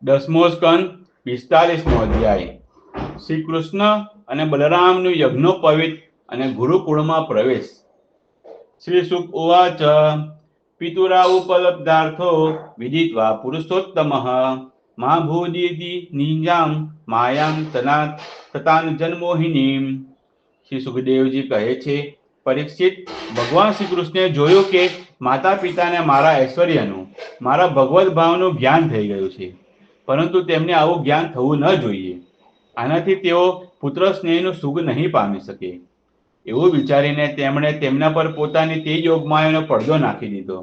10મો સ્કંદ 45મો અધ્યાય. શ્રી કૃષ્ણ અને બલરામનું યજ્ઞોપવિત અને ગુરુકુળમાં પ્રવેશ. શ્રી સુક ઉવાચ પિતુરા ઉપલબ્ધાર્થો વિદિત્વા પુરુષોત્તમ મા ભૂદિતિ નિજામ માયામ તતાન જન્મોહિનીમ. શ્રી સુખદેવજી કહે છે, પરીક્ષિત, ભગવાન શ્રી કૃષ્ણે જોયું કે માતા પિતાને મારા ઐશ્વર્યનું, મારા ભગવત ભાવનું જ્ઞાન થઈ ગયું છે, પરંતુ તેમને આવું જ્ઞાન થવું ન જોઈએ. આનાથી તેઓ પુત્ર સ્નેહનું સુખ નહીં પામી શકે. એવું વિચારીને તેમણે તેમના પર પોતાની તે યોગમાયાનો પડદો નાખી દીધો,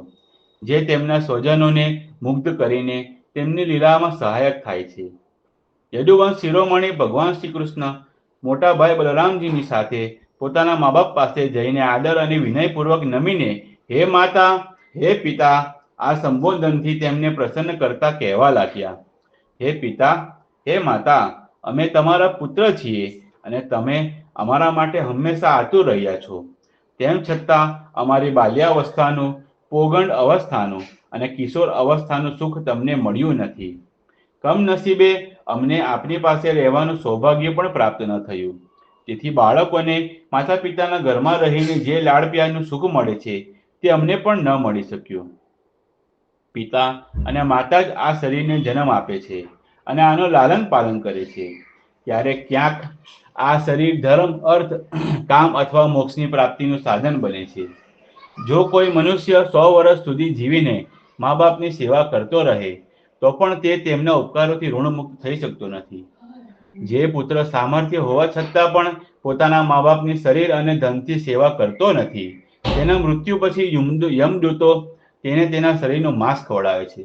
જે તેમના સ્વજનોને મુગ્ધ કરીને તેમની લીલામાં સહાયક થાય છે. યદુવંશ શિરોમણી ભગવાન શ્રી કૃષ્ણ મોટા ભાઈ બલરામજીની સાથે પોતાના મા બાપ પાસે જઈને આદર અને વિનયપૂર્વક નમીને, હે માતા, હે પિતા, આ સંબોધનથી તેમને પ્રસન્ન કરતા કહેવા લાગ્યા, હે પિતા, હે માતા, અમે તમારા પુત્ર છીએ અને તમે અમારા માટે હંમેશા આતુર રહ્યા છો. તેમ છતાં અમારી બાલ્યાવસ્થાનું, પોગંડ અવસ્થાનું અને કિશોર અવસ્થાનું સુખ તમને મળ્યું નથી. કમનસીબે અમને આપની પાસે રહેવાનું સૌભાગ્ય પણ પ્રાપ્ત ન થયું. તેથી બાળકોને માતા પિતાના ઘરમાં રહીને જે લાડ પ્યારનું સુખ મળે છે તે અમને પણ ન મળી શક્યું. પિતા અને માતા જ આ શરીરને જન્મ આપે છે અને આનું લાલન પાલન કરે છે. ત્યારે ક્યાંક આ શરીર ધર્મ, અર્થ, કામ અથવા મોક્ષની પ્રાપ્તિનું સાધન બને છે. જો કોઈ મનુષ્ય 100 વર્ષ સુધી જીવીને મા બાપની સેવા કરતો રહે તો પણ તે તેમના ઉપકારોથી ઋણમુક્ત થઈ શકતો નથી. જે પુત્ર સામર્થ્ય હોવા છતાં પણ પોતાના મા બાપની શરીર અને ધનથી સેવા કરતો નથી, તેના મૃત્યુ પછી યમદૂતો તેને તેના શરીરનું માંસ ખવડાવે છે.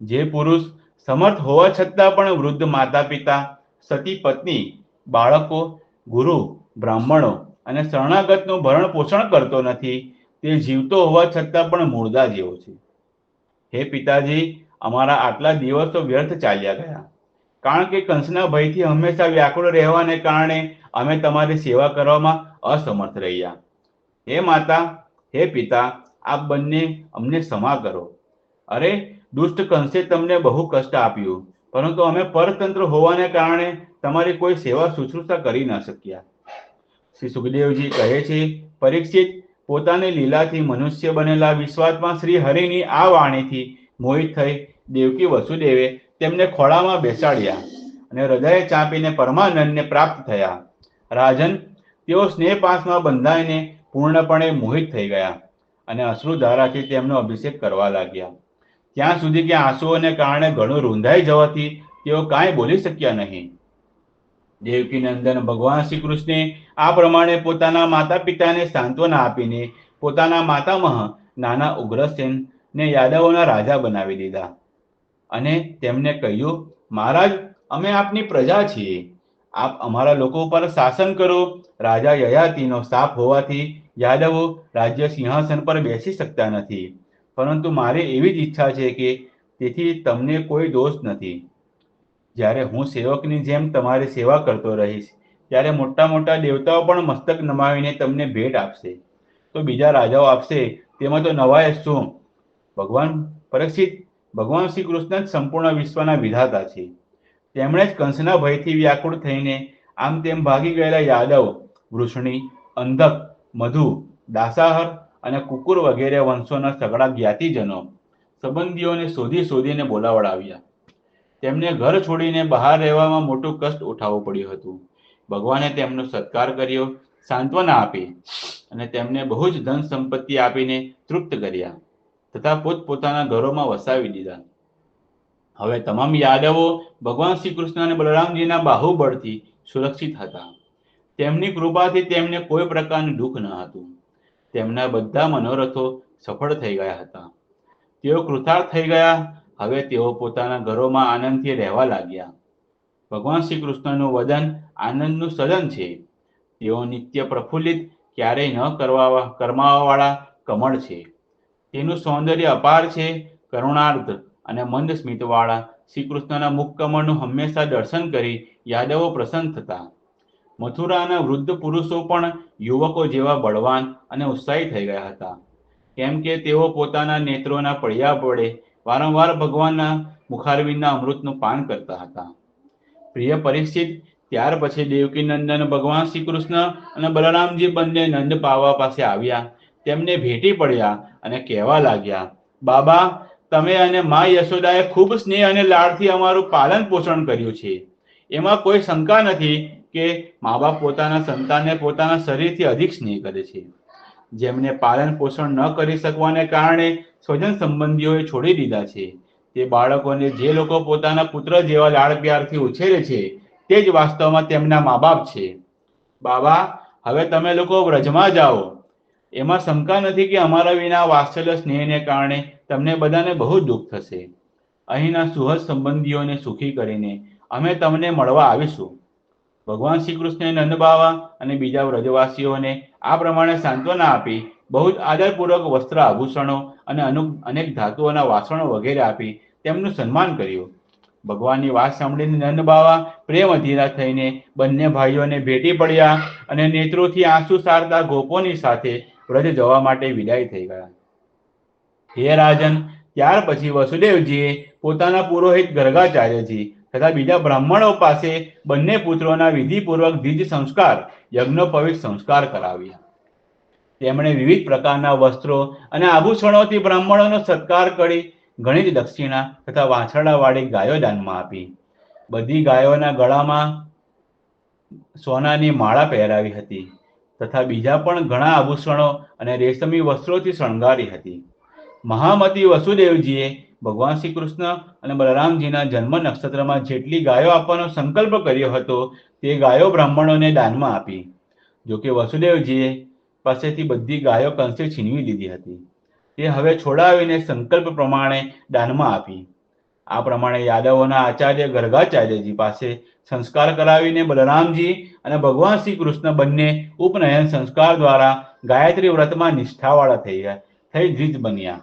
જે પુરુષ સમર્થ હોવા છતાં પણ વૃદ્ધ માતા પિતા, સતી પત્ની, બાળકો, ગુરુ, બ્રાહ્મણો અને શરણાગતનું ભરણ પોષણ કરતો નથી, તે જીવતો હોવા છતાં પણ મુર્દા જેવો છે. હે પિતાજી, અમારા આટલા દિવસો વ્યર્થ ચાલ્યા ગયા, કારણ કે કંસના ભયથી હંમેશા વ્યાકુળ રહેવાને કારણે અમે તમારી સેવા કરવામાં અસમર્થ રહ્યા. હે માતા, હે પિતા, આપ બંને અમને ક્ષમા કરો. અરે, દુષ્ટ કંસે તમને બહુ કષ્ટ આપ્યું, પરંતુ અમે પરતંત્ર હોવાને કારણે તમારી કોઈ સેવા શુશ્રૂષા કરી ન શક્યા. શ્રી સુખદેવજી કહે છે, પરીક્ષિત, પોતાની લીલાથી મનુષ્ય બનેલા વિશ્વાત્મા શ્રી હરિની આ વાણીથી મોહિત થઈ દેવકી વસુદેવે તેમને ખોળામાં બેસાડ્યા અને હૃદય ચાંપીને પરમાનંદને પ્રાપ્ત થયા. રાજન, તેઓ સ્નેહપાસમાં બંધાઈને પૂર્ણપણે મોહિત થઈ ગયા અને અશ્રુધારાથી તેમનો અભિષેક કરવા લાગ્યા, ત્યાં સુધી કે આંસુઓને કારણે ઘણું રૂંધાઈ જવાથી તેઓ કાંઈ બોલી શક્યા નહીં. દેવકી નંદન ભગવાન શ્રી કૃષ્ણે આ પ્રમાણે પોતાના માતા પિતાને સાંત્વના આપીને પોતાના માતામહ નાના ઉગ્રસેનને યાદવોના રાજા બનાવી દીધા અને તેમને કહ્યું, મહારાજ, અમે આપની પ્રજા છીએ, આપ અમારા લોકો પર શાસન કરો. રાજા યયાતિનો શાપ હોવાથી યાદવો રાજ્ય સિંહાસન પર બેસી શકતા નથી, પરંતુ મારી એવી જ ઈચ્છા છે કે તેથી તમને કોઈ દોષ નથી. જ્યારે હું સેવકની જેમ તમારી સેવા કરતો રહીશ, ત્યારે મોટા મોટા દેવતાઓ પણ મસ્તક નમાવીને તમને ભેટ આપશે, તો બીજા રાજાઓ આપશે તેમાં તો નવાય શું? પરીક્ષિત, ભગવાન શ્રી કૃષ્ણ જ સંપૂર્ણ વિશ્વના વિધાતા છે. તેમણે જ કંસના ભયથી વ્યાકુળ થઈને આમ તેમ ભાગી ગયેલા યાદવ, વૃષણી, અંધક, મધુ, દાસાહર અને કુકુર વગેરે વંશોના સગળા જ્ઞાતિજનો, સંબંધીઓને શોધી શોધીને બોલાવડાવ્યા. તેમને ઘર છોડીને બહાર રહેવામાં મોટું કષ્ટ ઉઠાવવું પડ્યું હતું. ભગવાને તેમનો સત્કાર કર્યો, સાંત્વના આપી અને તેમને બહુ જ ધન સંપત્તિ આપીને તૃપ્ત કર્યા તથા પોતપોતાના ઘરોમાં વસાવી દીધા. હવે તમામ યાદવો ભગવાન શ્રી કૃષ્ણ અને બલરામજીના બાહુબળથી સુરક્ષિત હતા. તેમની કૃપાથી તેમને કોઈ પ્રકારનું દુઃખ ન હતું. તેમના બધા મનોરથો સફળ થઈ ગયા હતા. તેઓ કૃતાર્થ થઈ ગયા. હવે તેઓ પોતાના ઘરોમાં આનંદથી રહેવા લાગ્યા. ભગવાન શ્રી કૃષ્ણનું વદન આનંદનું સદન છે. તેઓ નિત્ય પ્રફુલ્લિત, ક્યારેય ન કરમાવાવાળા કમળ છે. તેનું સૌંદર્ય અપાર છે. કરુણાર્ધ અને મંદ સ્મિતવાળા શ્રી કૃષ્ણના મુખકમળનું હંમેશા દર્શન કરી યાદવો પ્રસન્ન થતા. મથુરાના વૃદ્ધ પુરુષો પણ યુવકો જેવા બળવાન અને ઉત્સાહી થઈ ગયા હતા, કેમ કે તેઓ પોતાના નેત્રોના પળિયા વડે વારંવાર ભગવાનના મુખારવિંદના અમૃતનું પાન કરતા હતા. પ્રિય પરીક્ષિત, ત્યાર પછી દેવકી નંદન ભગવાન શ્રી કૃષ્ણ અને બલરામજી બંને નંદ બાવા પાસે આવ્યા. તેમને ભેટી પડ્યા અને કહેવા લાગ્યા, બાબા, તમે અને મા યશોદાએ ખૂબ સ્નેહ અને લાડથી અમારું પાલન પોષણ કર્યું છે. એમાં કોઈ શંકા નથી કે મા બાપ પોતાના સંતાનને પોતાના શરીરથી અધિક સ્નેહ કરે છે. જેમને પાલન પોષણ ન કરી શકવાને કારણે સ્વજન સંબંધીઓએ છોડી દીધા છે, તે બાળકોને જે લોકો પોતાના પુત્ર જેવા લાડ પ્યારથી ઉછેરે છે, તે જ વાસ્તવમાં તેમના મા બાપ છે. બાબા, હવે તમે લોકો વ્રજમાં જાઓ. એમાં શંકા નથી કે અમારા વિના વાત્સલ્ય સ્નેહને કારણે તમને બધાને બહુ દુઃખ થશે. અહીંના સુહદ સંબંધીઓને સુખી કરીને અમે તમને મળવા આવીશું. ભગવાન શ્રી કૃષ્ણે નંદ બાવા અને બીજા વ્રજવાસીઓને આ પ્રમાણે સાંત્વના આપી બહુ જ આદરપૂર્વક વસ્ત્ર આભૂષણો અને અનેક ધાતુઓના વાસણો વગેરે આપી તેમનું સન્માન કર્યું. ભગવાનની વાત સાંભળીને નંદ બાવા પ્રેમ અધીરા થઈને બંને ભાઈઓને ભેટી પડ્યા અને નેત્રોથી આંસુ સારતા ગોપોની સાથે વ્રજ જવા માટે વિદાય થઈ ગયા. હે રાજન, ત્યાર પછી વસુદેવજીએ પોતાના પુરોહિત ગર્ગાચાર્યજી તથા બીજા બ્રાહ્મણો પાસે બંને પુત્રોના વિધિપૂર્વક દ્વિજ સંસ્કાર યજ્ઞોપવિત સંસ્કાર કરાવ્યા. તેમણે વિવિધ પ્રકારના વસ્ત્રો અને આભૂષણોથી બ્રાહ્મણોનો સત્કાર કરી ઘણી જ દક્ષિણા તથા વાછરડાવાળી ગાયો દાનમાં આપી. બધી ગાયોના ગળામાં સોનાની માળા પહેરાવી હતી તથા બીજા પણ ઘણા આભૂષણો અને રેશમી વસ્ત્રોથી શણગારી હતી. મહામતી વસુદેવજીએ ભગવાન શ્રી કૃષ્ણ અને બલરામજીના જન્મ નક્ષત્રમાં જેટલી ગાયો આપવાનો સંકલ્પ કર્યો હતો તે ગાયો બ્રાહ્મણોને દાનમાં આપી. જોકે વસુદેવજીએ પાસેથી બધી ગાયો કંસે છીનવી લીધી હતી. તે હવે છોડાવીને સંકલ્પ પ્રમાણે દાનમાં આપી. આ પ્રમાણે યાદવોના આચાર્ય ગર્ગાચાર્યજી પાસે સંસ્કાર કરાવીને બલરામજી અને ભગવાન શ્રી કૃષ્ણ બંને ઉપનયન સંસ્કાર દ્વારા ગાયત્રી વ્રતમાં નિષ્ઠાવાળા થઈ દ્વિજ બન્યા.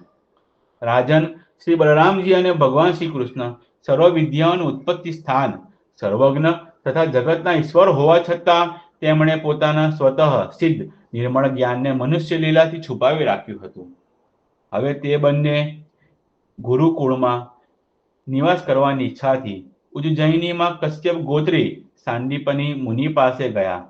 રાજન, શ્રી બલરામજી અને ભગવાન શ્રી કૃષ્ણ સર્વ વિદ્યાઓનું ઉત્પત્તિ સ્થાન, સર્વજ્ઞ તથા જગતના ઈશ્વર હોવા છતાં તેમણે પોતાના સ્વતઃ સિદ્ધ નિર્મળ જ્ઞાનને મનુષ્ય લીલાથી છુપાવી રાખ્યું હતું. હવે તે બંને ગુરુકુળમાં નિવાસ કરવાની ઈચ્છાથી ઉજ્જૈનીમાં કશ્યપ ગોત્રી સાંદીપની મુનિ પાસે ગયા.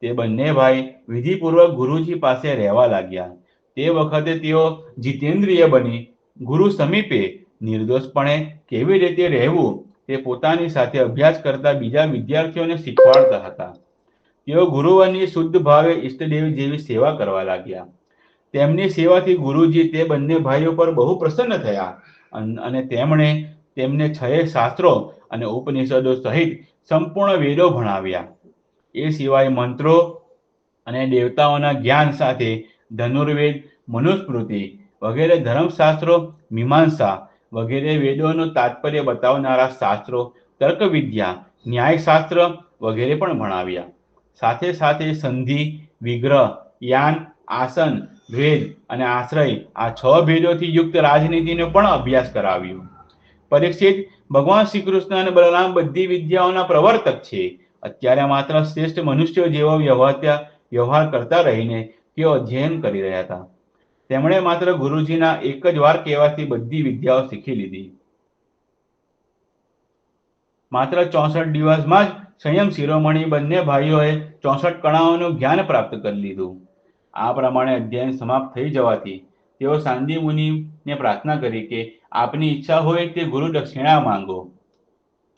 તે બંને ભાઈ વિધિપૂર્વક ગુરુજી પાસે રહેવા લાગ્યા. તે વખતે તેઓ જીતેન્દ્રિય બની ગુરુ સમીપે નિર્દોષપણે કેવી રીતે રહેવું તે પોતાની સાથે અભ્યાસ કરતા બીજા વિદ્યાર્થીઓને શીખવાડતા હતા. તેઓ ગુરુવરની શુદ્ધ ભાવે ઈષ્ટદેવ જેવી સેવા કરવા લાગ્યા. તેમની સેવાથી ગુરુજી તે બંને ભાઈઓ પર બહુ પ્રસન્ન થયા અને તેમણે તેમને 6 શાસ્ત્રો અને ઉપનિષદો સહિત સંપૂર્ણ વેદો ભણાવ્યા. એ સિવાય મંત્રો અને દેવતાઓના જ્ઞાન સાથે ધનુર્વેદ, મનુસ્મૃતિ વગેરે ધર્મશાસ્ત્રો, મીમાંસા વગેરે વેદોનું તાત્પર્ય બતાવનારા શાસ્ત્રો, તર્ક વિદ્યા, ન્યાયશાસ્ત્ર વગેરે પણ ભણાવ્યા. સાથે સાથે સંધિ, વિગ્રહ, યાન, આસન, ભેદ અને આશ્રય આ 6 ભેદોથી યુક્ત રાજનીતિનો પણ અભ્યાસ કરાવ્યો. પરીક્ષિત, ભગવાન શ્રી કૃષ્ણ અને બલરામ બધી વિદ્યાઓના પ્રવર્તક છે. અત્યારે માત્ર શ્રેષ્ઠ મનુષ્યો જેવો વ્યવહાર કરતા રહીને તેઓ અધ્યયન કરી રહ્યા હતા. તેમણે માત્ર ગુરુજીના એક જ વાર કહેવાથી બધી વિદ્યાઓ શીખી લીધી. માત્ર 64 દિવસમાં જ સંયમ શિરોમણી બંને ભાઈઓએ 64 કળાઓનું જ્ઞાન પ્રાપ્ત કરી લીધું. આ પ્રમાણે અધ્યયન સમાપ્ત થઈ જવાથી તેઓ સાંદી મુનિને પ્રાર્થના કરી કે આપની ઈચ્છા હોય તે ગુરુ દક્ષિણા માંગો.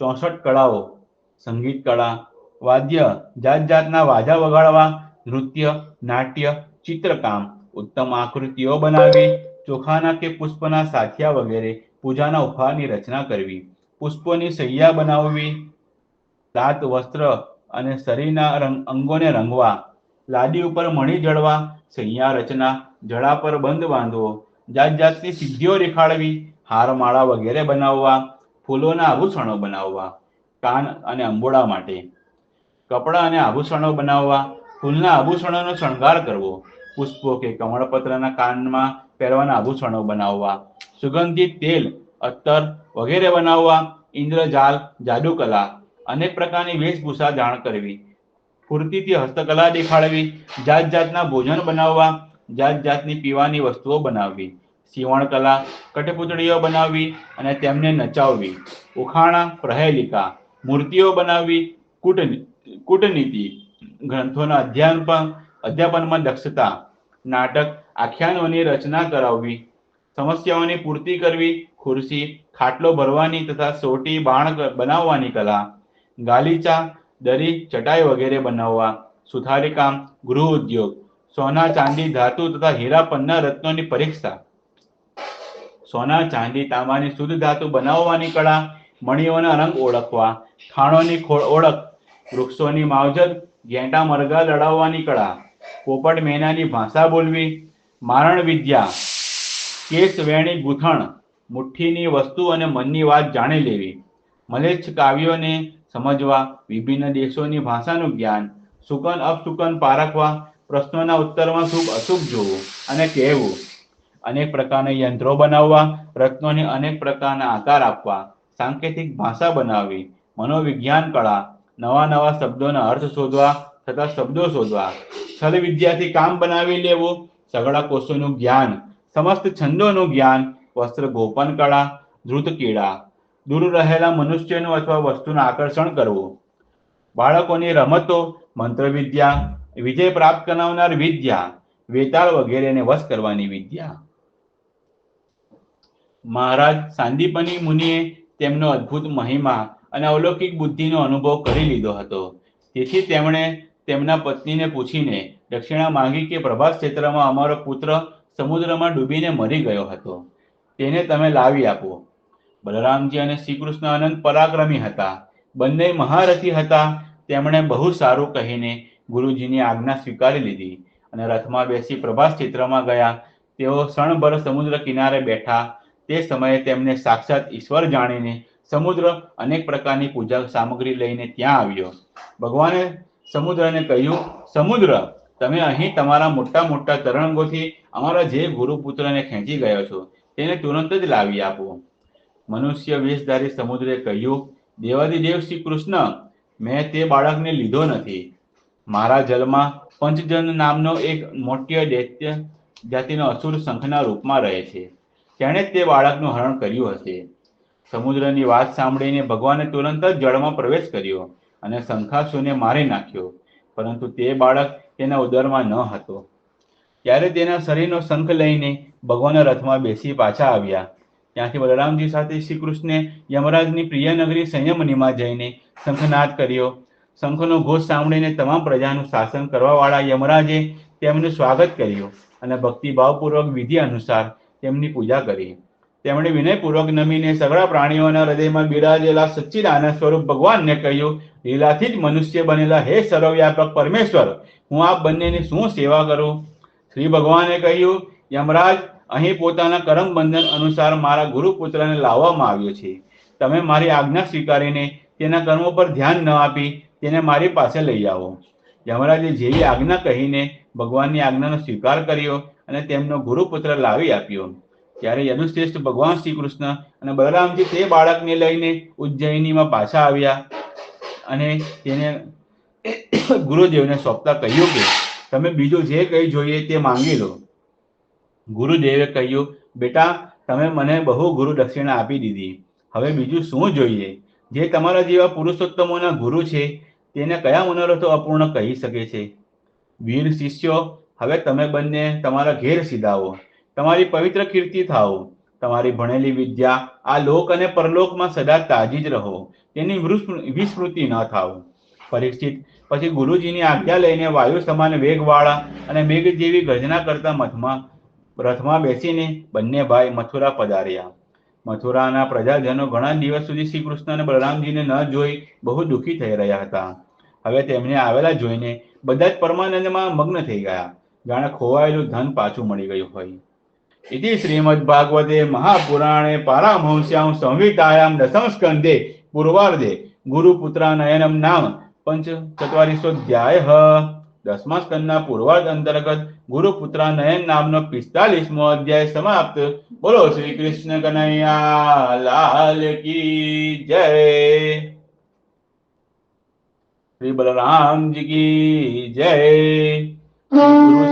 64 કળાઓ: સંગીત કળા, વાદ્ય, જાત જાતના વાજા વગાડવા, નૃત્ય, નાટ્ય, ચિત્રકામ, ઉત્તમ આકૃતિઓ બનાવી, ચોખાના કે પુષ્પના સાથિયા વગેરે પૂજાના ઉપહારની રચના કરવી, પુષ્પોની સૈયા બનાવવી, દાંત, વસ્ત્ર અને શરીરના અંગોને રંગવા, લાદી ઉપર મણી જડવા, સૈયા રચના, જડા પર બંધ બાંધવો, જાત જાતની સિદ્ધિઓ દેખાડવી, હાર માળા વગેરે બનાવવા, ફૂલોના આભૂષણો બનાવવા, કાન અને અંબોડા માટે, કપડાં અને આભૂષણો બનાવવા, ફૂલના આભૂષણોનો શણગાર કરવો, પુષ્પો કે કમળપત્રના કાનમાં પહેરવાના આભૂષણો બનાવવા, સુગંધિત તેલ, અત્તર વગેરે બનાવવા, ઇન્દ્રજાલ, જાદુકલા, અનેક પ્રકારની વેશભૂષા જાણ કરવી, ફૂર્તિથી હસ્તકલા દેખાડવી, જાત જાતના ભોજન બનાવવા, જાત જાતની પીવાની વસ્તુઓ બનાવવી, સીવણ કલા, કઠપૂતળીઓ બનાવવી અને તેમને નચાવવી, ઉખાણા, પ્રહેલિકા, મૂર્તિઓ બનાવવી, કૂટનીતિ, ગ્રંથોના અધ્યાપનમાં દક્ષતા, નાટક, આખ્યાનોની રચના કરાવવી, સમસ્યાઓની પૂર્તિ કરવી, ખુરશી, ખાટલો ભરવાની તથા સોટી, બાણ બનાવવાની કલા, ગાલીચા, દરી, ચટાઈ વગેરે બનાવવા, સુથારી કામ, ગૃહ ઉદ્યોગ, સોના, ચાંદી, ધાતુ તથા હીરા પન્ના રત્નોની પરીક્ષા, સોના, ચાંદી, તાંબાની શુદ્ધ ધાતુ બનાવવાની કળા, મણીઓના રંગ ઓળખવા, ખાણોની ઓળખ, વૃક્ષોની માવજત, ઘેટા મરઘા લડાવવાની કળા, પોપટ મેનાની ભાષા બોલવી, મારણ વિદ્યા, કેસ વેણી ગૂંથણ, મુઠ્ઠીની વસ્તુ અને મનની વાત જાણી લેવી, મલેચ્છ કાવ્યોને સમજવા, વિભિન્ન દેશોની ભાષાનું જ્ઞાન, શુકન અપશુકન પારખવા, પ્રશ્નોના ઉત્તરમાં શુભ અશુભ જોવું અને કહેવું, અનેક પ્રકારના યંત્રો બનાવવા, રત્નોને અનેક પ્રકારના આકાર આપવા, સાંકેતિક ભાષા બનાવવી, મનોવિજ્ઞાન કળા, નવા નવા શબ્દોના અર્થ શોધવા તથા શબ્દો શોધવા, છલ વિદ્યાથી કામ બનાવી લેવું, સઘળા કોષોનું જ્ઞાન, સમસ્ત છંદોનું જ્ઞાન, વસ્ત્ર ગોપન કળા, ધૃત કીડા, દૂર રહેલા મનુષ્યનું અથવા વસ્તુનું આકર્ષણ કરવું, બાળકોની રમતો, મંત્ર વિદ્યા, વિજય પ્રાપ્ત કરાવનાર વિદ્યા, વેતાળ વગેરેને વશ કરવાની વિદ્યા. મહારાજ સાંદીપની મુનિએ તેમનો અદ્ભુત મહિમા અને અલૌકિક બુદ્ધિનો અનુભવ કરી લીધો હતો. તેથી તેમણે તેમના પત્નીને પૂછીને દક્ષિણા માંગી કે પ્રભાસ ક્ષેત્રમાં અમારો પુત્ર સમુદ્રમાં ડૂબીને મરી ગયો હતો, તેને તમે લાવી આપો. બલરામજી અને શ્રીકૃષ્ણ અનંત પરાક્રમી હતા, બંને મહારથી હતા. તેમણે બહુ સારું કહીને ગુરુજીની આજ્ઞા સ્વીકારી લીધી અને રથમાં બેસી પ્રભાસ ક્ષેત્રમાં ગયા. તેઓ ક્ષણભર સમુદ્ર કિનારે બેઠા. તે સમયે તેમને સાક્ષાત ઈશ્વર જાણીને સમુદ્ર અનેક પ્રકારની પૂજા સામગ્રી લઈને ત્યાં આવ્યો. ભગવાને સમુદ્રને કહ્યું, સમુદ્ર, તમે અહીં તમારા મોટા મોટા તરંગોથી અમારા જે ગુરુપુત્રને ખેંચી ગયો છો તેને તુરંત જ લાવી આપો. મનુષ્ય વેશધારી સમુદ્રે કહ્યું, દેવાદિદેવ શ્રી કૃષ્ણ, મેં તે બાળકને લીધો નથી. મારા જલમાં પંચજન નામનો એક મોટ્ય દૈત્ય જાતિનો અસુર શંખના રૂપમાં રહે છે. તેણે તે બાળકનું હરણ કર્યું હશે. સમુદ્રની વાત સાંભળીને ભગવાને તુરંત જ જળમાં પ્રવેશ કર્યો અને શંખાસુરને મારી નાખ્યો, પરંતુ તે બાળક તેના ઉદરમાં ન હતો. ત્યારે તેના શરીરનો શંખ લઈને ભગવાન રથમાં બેસી પાછા આવ્યા. ત્યાંથી બલરામજી સાથે શ્રી કૃષ્ણે યમરાજની પ્રિય નગરી સંયમનીમાં જઈને શંખનાદ કર્યો. શંખનો ઘોષ સાંભળીને તમામ પ્રજાનું શાસન કરવાવાળા યમરાજે તેમનું સ્વાગત કર્યું અને ભક્તિભાવપૂર્વક વિધિ અનુસાર તેમની પૂજા કરી. તેમણે વિનયપૂર્વક નમીને સઘળા પ્રાણીઓના હૃદયમાં બિરાજેલા સચ્ચિદાનંદ સ્વરૂપ ભગવાનને કહ્યું, લીલાથી જ મનુષ્ય બનેલા હે સર્વવ્યાપક પરમેશ્વર, હું આપ બંનેની શું સેવા કરું? શ્રી ભગવાને કહ્યું, યમરાજ, અહીં પોતાના કરમ બંધન અનુસાર મારા ગુરુપુત્રને લાવવામાં આવ્યો છે. તમે મારી આજ્ઞા સ્વીકારીને તેના કર્મો પર ધ્યાન ન આપી તેને મારી પાસે લઈ આવો. યમરાજે જેવી આજ્ઞા કહીને ભગવાનની આજ્ઞાનો સ્વીકાર કર્યો અને તેમનો ગુરુપુત્ર લાવી આપ્યો. ત્યારે યદુશ્રેષ્ઠ ભગવાન શ્રી કૃષ્ણ અને બલરામજી તે બાળકને લઈને ઉજ્જૈનીમાં પાછા આવ્યા અને તેને ગુરુદેવને સોંપતા કહ્યું કે તમે બીજું જે કંઈ જોઈએ તે માંગી લો. ગુરુદેવે કહ્યું, બેટા, તમે મને બહુ ગુરુ દક્ષિણા આપી દીધી, હવે બીજું શું જોઈએ? જે તમારા જેવા પુરુષોત્તમોના ગુરુ છે તેને કયા મનોરથો અપૂર્ણ કહી શકે છે? વીર શિષ્યો, હવે તમે બંને તમારા ઘેર સીધાવો. તમારી પવિત્ર કીર્તિ થાઓ. તમારી ભણેલી વિદ્યા આ લોક અને પરલોકમાં સદા તાજી જ રહો, તેની વિસ્મૃતિ ન થાવ. પરીક્ષિત પછી ગુરુજીની આજ્ઞા લઈને વાયુ સમાન વેગવાળા અને મેઘ જેવી ગર્જના કરતા રથમાં બેસીને બંને ભાઈ મથુરા પધાર્યા. મથુરાના પ્રજાજનો ઘણા દિવસ સુધી શ્રી કૃષ્ણ અને બલરામજીને ન જોઈ બહુ દુઃખી થઈ રહ્યા હતા. હવે તેમને આવેલા જોઈને બધા જ પરમાનંદમાં મગ્ન થઈ ગયા, જાણે ખોવાયેલું ધન પાછું મળી ગયું હોય. इति श्रीमद्भागवते महापुराणे पारमहंस्यां संहितायां दशम स्कन्धे पूर्वार्धे गुरुपुत्रानयनं नाम पंचचत्वारिंशोऽध्यायः. दसमा स्कंदना पूर्वार्ध अंतर्गत गुरुपुत्रानयन नामनो 45मो अध्याय समाप्त. बोलो श्री कृष्ण कन्हैया लाल की जय. श्री बलराम जी की जय. गुरु